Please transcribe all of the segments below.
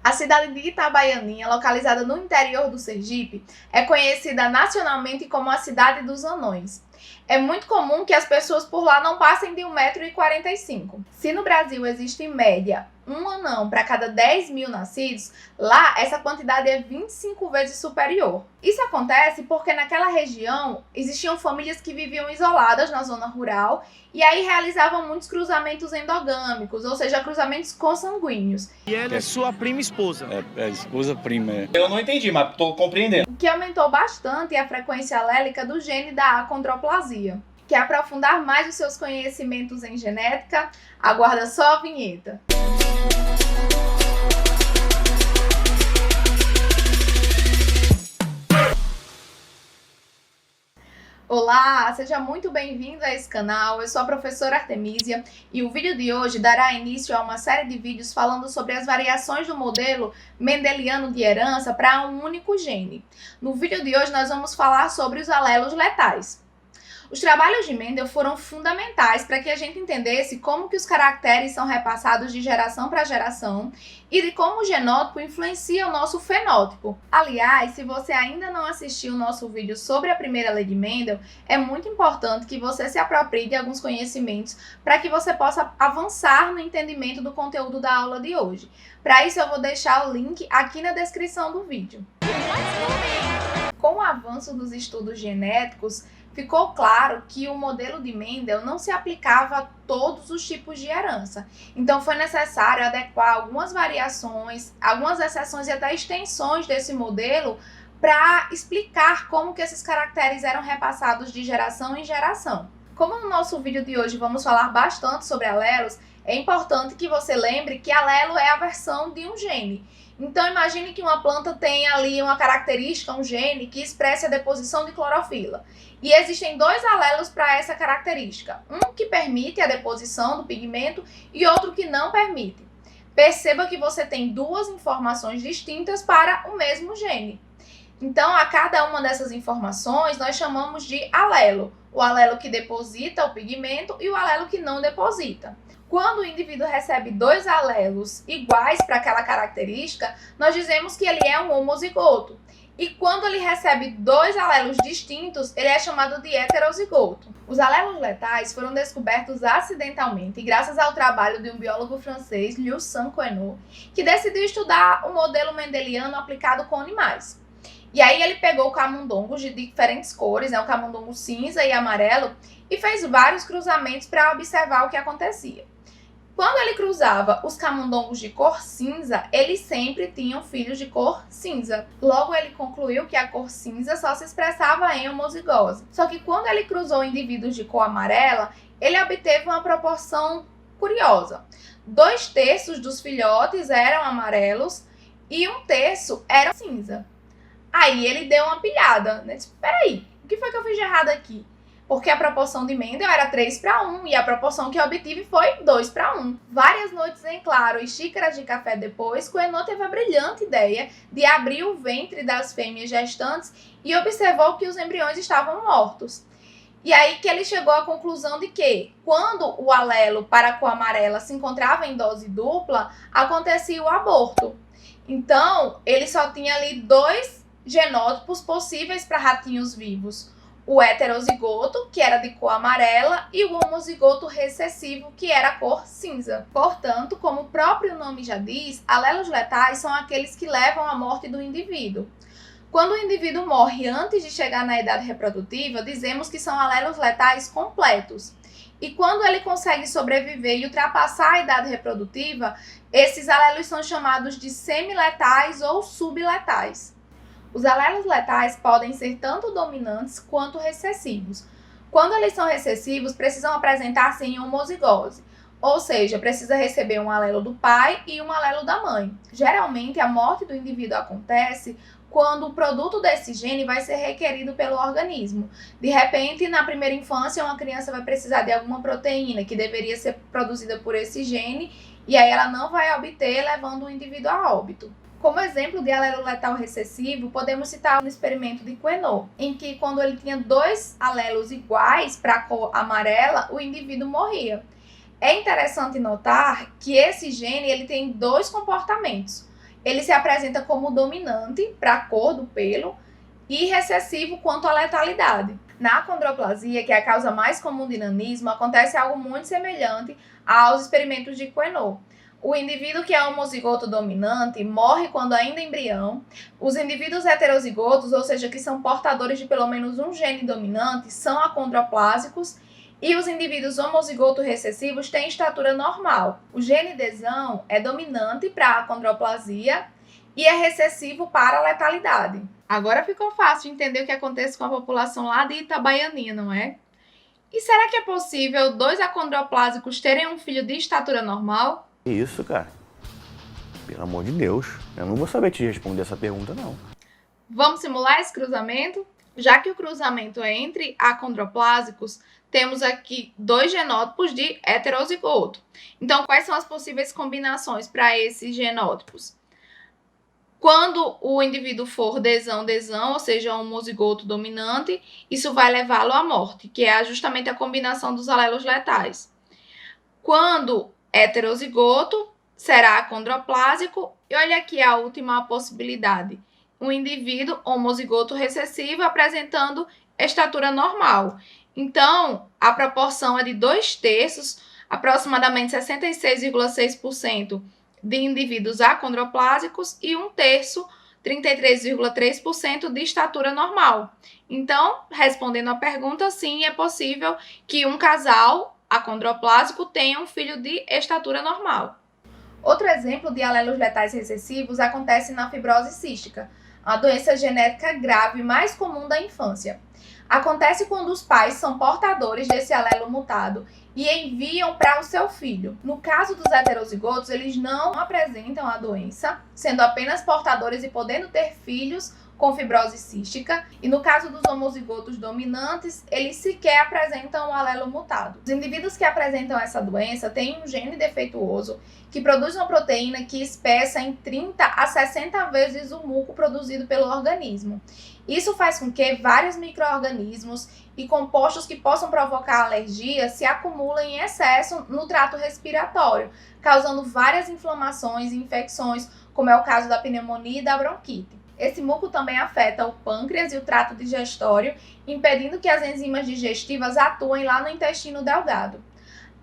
A cidade de Itabaianinha, localizada no interior do Sergipe, é conhecida nacionalmente como a Cidade dos Anões. É muito comum que as pessoas por lá não passem de 1,45 m. Se no Brasil existe em média um anão para cada 10 mil nascidos, lá essa quantidade é 25 vezes superior. Isso acontece porque naquela região existiam famílias que viviam isoladas na zona rural e aí realizavam muitos cruzamentos endogâmicos, ou seja, cruzamentos consanguíneos. E ela é sua prima esposa. É esposa prima. Eu não entendi, mas tô compreendendo. O que aumentou bastante a frequência alélica do gene da acondroplasia. Quer aprofundar mais os seus conhecimentos em genética? Aguarda só a vinheta. Olá, seja muito bem-vindo a esse canal. Eu sou a professora Artemisia e o vídeo de hoje dará início a uma série de vídeos falando sobre as variações do modelo mendeliano de herança para um único gene. No vídeo de hoje nós vamos falar sobre os alelos letais. Os trabalhos de Mendel foram fundamentais para que a gente entendesse como que os caracteres são repassados de geração para geração e de como o genótipo influencia o nosso fenótipo. Aliás, se você ainda não assistiu o nosso vídeo sobre a primeira lei de Mendel, é muito importante que você se aproprie de alguns conhecimentos para que você possa avançar no entendimento do conteúdo da aula de hoje. Para isso eu vou deixar o link aqui na descrição do vídeo. Com o avanço dos estudos genéticos, ficou claro que o modelo de Mendel não se aplicava a todos os tipos de herança. Então foi necessário adequar algumas variações, algumas exceções e até extensões desse modelo para explicar como que esses caracteres eram repassados de geração em geração. Como no nosso vídeo de hoje vamos falar bastante sobre alelos, é importante que você lembre que alelo é a versão de um gene. Então imagine que uma planta tem ali uma característica, um gene, que expressa a deposição de clorofila. E existem dois alelos para essa característica. Um que permite a deposição do pigmento e outro que não permite. Perceba que você tem duas informações distintas para o mesmo gene. Então, a cada uma dessas informações nós chamamos de alelo. O alelo que deposita o pigmento e o alelo que não deposita. Quando o indivíduo recebe dois alelos iguais para aquela característica, nós dizemos que ele é um homozigoto. E quando ele recebe dois alelos distintos, ele é chamado de heterozigoto. Os alelos letais foram descobertos acidentalmente graças ao trabalho de um biólogo francês, Lucien Coenot, que decidiu estudar o modelo mendeliano aplicado com animais. E aí ele pegou camundongos de diferentes cores, o camundongo cinza e amarelo, e fez vários cruzamentos para observar o que acontecia. Quando ele cruzava os camundongos de cor cinza, eles sempre tinham filhos de cor cinza. Logo, ele concluiu que a cor cinza só se expressava em homozigose. Só que quando ele cruzou indivíduos de cor amarela, ele obteve uma proporção curiosa. 2/3 dos filhotes eram amarelos e 1/3 eram cinza. Aí ele deu uma pilhada, né? Disse, peraí, o que foi que eu fiz de errado aqui? Porque a proporção de Mendel era 3:1 e a proporção que eu obtive foi 2:1. Várias noites em claro e xícaras de café depois, Coenot teve a brilhante ideia de abrir o ventre das fêmeas gestantes e observou que os embriões estavam mortos. E aí que ele chegou à conclusão de que, quando o alelo para a cor amarela se encontrava em dose dupla, acontecia o aborto. Então, ele só tinha ali dois genótipos possíveis para ratinhos vivos. O heterozigoto, que era de cor amarela, e o homozigoto recessivo, que era cor cinza. Portanto, como o próprio nome já diz, alelos letais são aqueles que levam à morte do indivíduo. Quando o indivíduo morre antes de chegar na idade reprodutiva, dizemos que são alelos letais completos. E quando ele consegue sobreviver e ultrapassar a idade reprodutiva, esses alelos são chamados de semiletais ou subletais. Os alelos letais podem ser tanto dominantes quanto recessivos. Quando eles são recessivos, precisam apresentar-se em homozigose, ou seja, precisa receber um alelo do pai e um alelo da mãe. Geralmente, a morte do indivíduo acontece quando o produto desse gene vai ser requerido pelo organismo. De repente, na primeira infância, uma criança vai precisar de alguma proteína que deveria ser produzida por esse gene, e aí ela não vai obter, levando o indivíduo a óbito. Como exemplo de alelo letal recessivo, podemos citar um experimento de Coenot, em que quando ele tinha dois alelos iguais para a cor amarela, o indivíduo morria. É interessante notar que esse gene ele tem dois comportamentos. ele se apresenta como dominante para a cor do pelo e recessivo quanto à letalidade. Na acondroplasia, que é a causa mais comum de nanismo, acontece algo muito semelhante aos experimentos de Queneau. O indivíduo que é homozigoto dominante morre quando ainda embrião. Os indivíduos heterozigotos, ou seja, que são portadores de pelo menos um gene dominante, são acondroplásicos. E os indivíduos homozigoto recessivos têm estatura normal. O gene desão é dominante para a acondroplasia e é recessivo para a letalidade. Agora ficou fácil de entender o que acontece com a população lá de Itabaianinha, não é? E será que é possível 2 acondroplásicos terem um filho de estatura normal? Isso, cara. Pelo amor de Deus. Eu não vou saber te responder essa pergunta, não. Vamos simular esse cruzamento? Já que o cruzamento é entre acondroplásicos, temos aqui 2 genótipos de heterozigoto. Então, quais são as possíveis combinações para esses genótipos? Quando o indivíduo for desão-desão, ou seja, um homozigoto dominante, isso vai levá-lo à morte, que é justamente a combinação dos alelos letais. Quando heterozigoto, será acondroplásico. E olha aqui a última possibilidade. Um indivíduo homozigoto recessivo apresentando estatura normal. Então, a proporção é de 2/3, aproximadamente 66,6% de indivíduos acondroplásicos e 1/3, 33,3% de estatura normal. Então, respondendo à pergunta, sim, é possível que um casal acondroplásico tenha um filho de estatura normal. Outro exemplo de alelos letais recessivos acontece na fibrose cística, a doença genética grave mais comum da infância. Acontece quando os pais são portadores desse alelo mutado e enviam para o seu filho. No caso dos heterozigotos, eles não apresentam a doença, sendo apenas portadores e podendo ter filhos com fibrose cística. E no caso dos homozigotos dominantes, eles sequer apresentam o alelo mutado. Os indivíduos que apresentam essa doença têm um gene defeituoso que produz uma proteína que espessa em 30 a 60 vezes o muco produzido pelo organismo. Isso faz com que vários micro-organismos e compostos que possam provocar alergia se acumulem em excesso no trato respiratório, causando várias inflamações e infecções, como é o caso da pneumonia e da bronquite. Esse muco também afeta o pâncreas e o trato digestório, impedindo que as enzimas digestivas atuem lá no intestino delgado.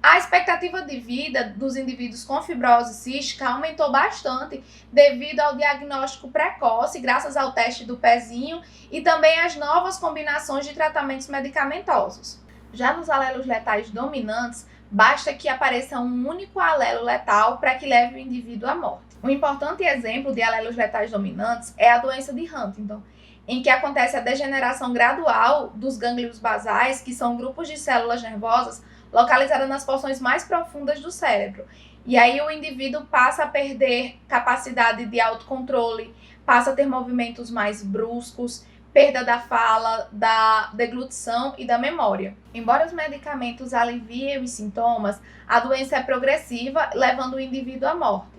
A expectativa de vida dos indivíduos com fibrose cística aumentou bastante devido ao diagnóstico precoce, graças ao teste do pezinho e também às novas combinações de tratamentos medicamentosos. Já nos alelos letais dominantes, basta que apareça um único alelo letal para que leve o indivíduo à morte. Um importante exemplo de alelos letais dominantes é a doença de Huntington, em que acontece a degeneração gradual dos gânglios basais, que são grupos de células nervosas localizadas nas porções mais profundas do cérebro. E aí o indivíduo passa a perder capacidade de autocontrole, passa a ter movimentos mais bruscos, perda da fala, da deglutição e da memória. Embora os medicamentos aliviem os sintomas, a doença é progressiva, levando o indivíduo à morte.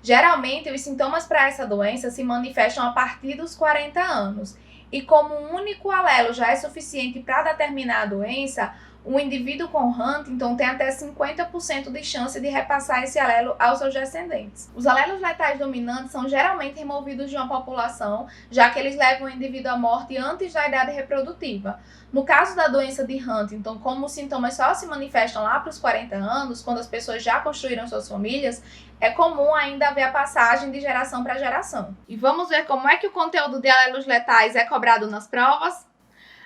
Geralmente, os sintomas para essa doença se manifestam a partir dos 40 anos. E como um único alelo já é suficiente para determinar a doença, o indivíduo com Huntington tem até 50% de chance de repassar esse alelo aos seus descendentes. Os alelos letais dominantes são geralmente removidos de uma população, já que eles levam o indivíduo à morte antes da idade reprodutiva. No caso da doença de Huntington, como os sintomas só se manifestam lá para os 40 anos, quando as pessoas já construíram suas famílias, é comum ainda haver a passagem de geração para geração. E vamos ver como é que o conteúdo de alelos letais é cobrado nas provas?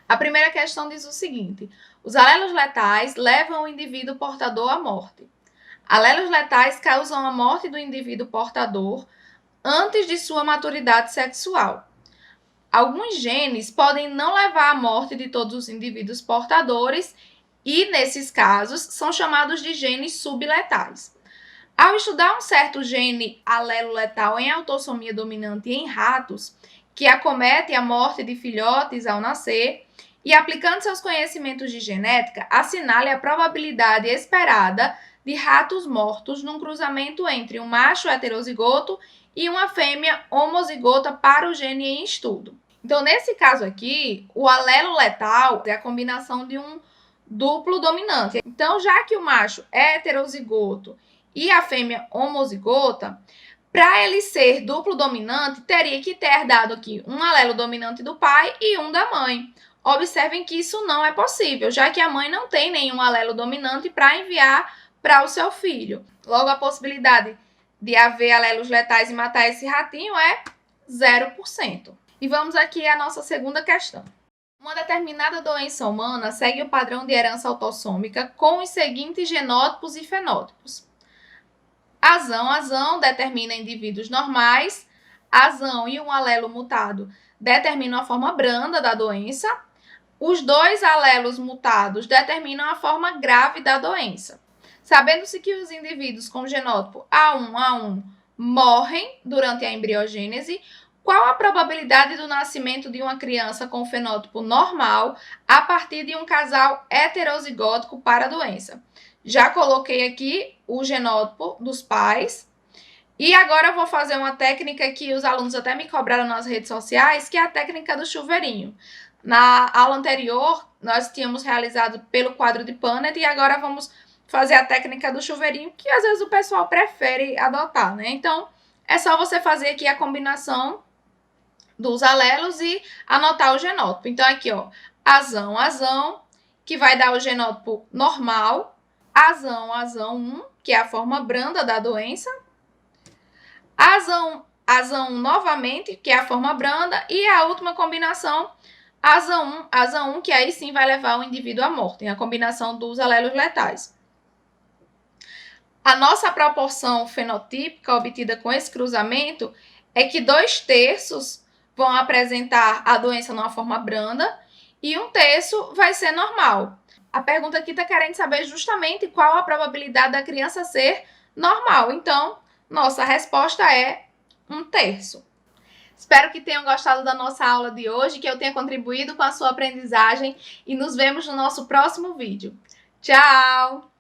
A primeira questão diz o seguinte: os alelos letais levam o indivíduo portador à morte. Alelos letais causam a morte do indivíduo portador antes de sua maturidade sexual. Alguns genes podem não levar à morte de todos os indivíduos portadores e, nesses casos, são chamados de genes subletais. Ao estudar um certo gene alelo letal em autossomia dominante em ratos, que acomete a morte de filhotes ao nascer, e aplicando seus conhecimentos de genética, assinale a probabilidade esperada de ratos mortos num cruzamento entre um macho heterozigoto e uma fêmea homozigota para o gene em estudo. Então, nesse caso aqui, o alelo letal é a combinação de um duplo dominante. Então, já que o macho é heterozigoto e a fêmea homozigota, Para ele ser duplo dominante, teria que ter herdado aqui um alelo dominante do pai e um da mãe. Observem que isso não é possível, já que a mãe não tem nenhum alelo dominante para enviar para o seu filho. Logo, a possibilidade de haver alelos letais e matar esse ratinho é 0%. E vamos aqui à nossa segunda questão. Uma determinada doença humana segue o padrão de herança autossômica com os seguintes genótipos e fenótipos. Azão determina indivíduos normais. Azão e um alelo mutado determinam a forma branda da doença. Os dois alelos mutados determinam a forma grave da doença. Sabendo-se que os indivíduos com genótipo A1 morrem durante a embriogênese, qual a probabilidade do nascimento de uma criança com fenótipo normal a partir de um casal heterozigótico para a doença? Já coloquei aqui o genótipo dos pais. E agora eu vou fazer uma técnica que os alunos até me cobraram nas redes sociais, que é a técnica do chuveirinho. Na aula anterior, nós tínhamos realizado pelo quadro de Punnett e agora vamos fazer a técnica do chuveirinho, que às vezes o pessoal prefere adotar, né? Então, é só você fazer aqui a combinação dos alelos e anotar o genótipo. Então, aqui, ó, azão, que vai dar o genótipo normal. Azão 1, que é a forma branda da doença. Azão novamente, que é a forma branda. E a última combinação, azão 1, que aí sim vai levar o indivíduo à morte, a combinação dos alelos letais. A nossa proporção fenotípica obtida com esse cruzamento é que 2/3 vão apresentar a doença numa forma branda e 1/3 vai ser normal. A pergunta aqui está querendo saber justamente qual a probabilidade da criança ser normal. Então, nossa resposta é 1/3. Espero que tenham gostado da nossa aula de hoje, que eu tenha contribuído com a sua aprendizagem e nos vemos no nosso próximo vídeo. Tchau!